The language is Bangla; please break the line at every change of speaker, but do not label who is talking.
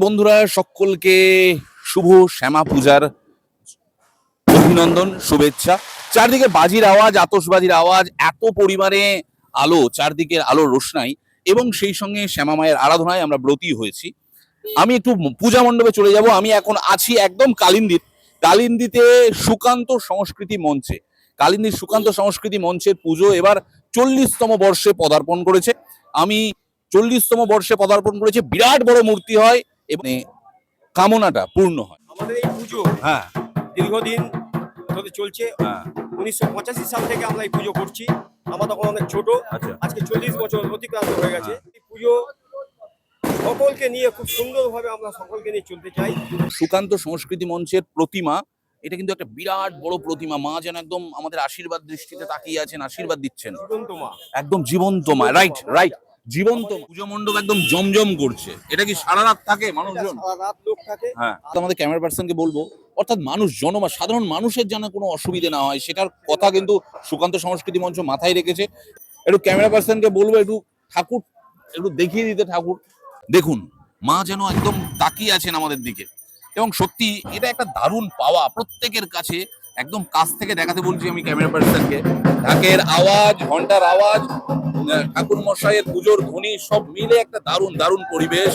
বন্ধুরা সকলকে শুভ শ্যামা পূজার অভিনন্দন, শুভেচ্ছা। চারদিকে বাজির আওয়াজ, আতশবাজির আওয়াজ, এত পরিমাণে আলো, চারদিকের আলো রোশনাই এবং সেই সঙ্গে শ্যামা মায়ের আরাধনায় আমরা ব্রতী হয়েছি। আমি একটু পূজা মণ্ডপে চলে যাব। আমি এখন আছি একদম কালিন্দিতে সুকান্ত সংস্কৃতি মঞ্চে। কালিন্দির সুকান্ত সংস্কৃতি মঞ্চের পুজো এবার 40তম বর্ষে পদার্পণ করেছে। আমি 40তম বর্ষে পদার্পণ করেছে, বিরাট বড় মূর্তি হয় এবং কামনাটা পূর্ণ হয়।
আমাদের এই পুজো
হ্যাঁ
দীর্ঘদিন ধরে চলছে।
হ্যাঁ
1985 সাল থেকে আমরা এই পুজো করছি। আমরা তখন অনেক ছোট,
আচ্ছা
আজকে 40 বছর অতিক্রান্ত হয়ে গেছে। এই পুজো সকলকে নিয়ে খুব সুন্দরভাবে আমরা সকলকে নিয়ে চলতে চাই।
সুকান্ত সংস্কৃতি মঞ্চের প্রতিমা, এটা কিন্তু একটা বিরাট বড় প্রতিমা। মা যেন একদম আমাদের আশীর্বাদ দৃষ্টিতে তাকিয়ে আছেন, আশীর্বাদ দিচ্ছেন।
জীবন্ত মা,
একদম জীবন্ত মা, রাইট রাইট, জীবন্ত মা। পুজো মণ্ডপ একদম জমজম করছে। এটা কি সারা রাত থাকে মানুষজন?
সারা রাত লোক থাকে।
হ্যাঁ, তো আমাদের ক্যামেরা পার্সনকে বলবো, অর্থাৎ সাধারণ মানুষের যেন কোনো অসুবিধে না হয় সেটার কথা কিন্তু সুকান্ত সংস্কৃতি মঞ্চ মাথায় রেখেছে। একটু ক্যামেরা পার্সনকে বলবো একটু ঠাকুর একটু দেখিয়ে দিতে। ঠাকুর দেখুন, মা যেন একদম তাকিয়ে আছেন আমাদের দিকে এবং সত্যি এটা একটা দারুণ পাওয়া প্রত্যেকের কাছে। একদম কাছ থেকে দেখাতে বলছি আমি ক্যামেরা পার্সনকে। ঢাকের আওয়াজ, ঘন্টার আওয়াজ, ঠাকুর মশাইয়ের পুজোর ধ্বনি সব মিলে একটা দারুণ দারুণ পরিবেশ।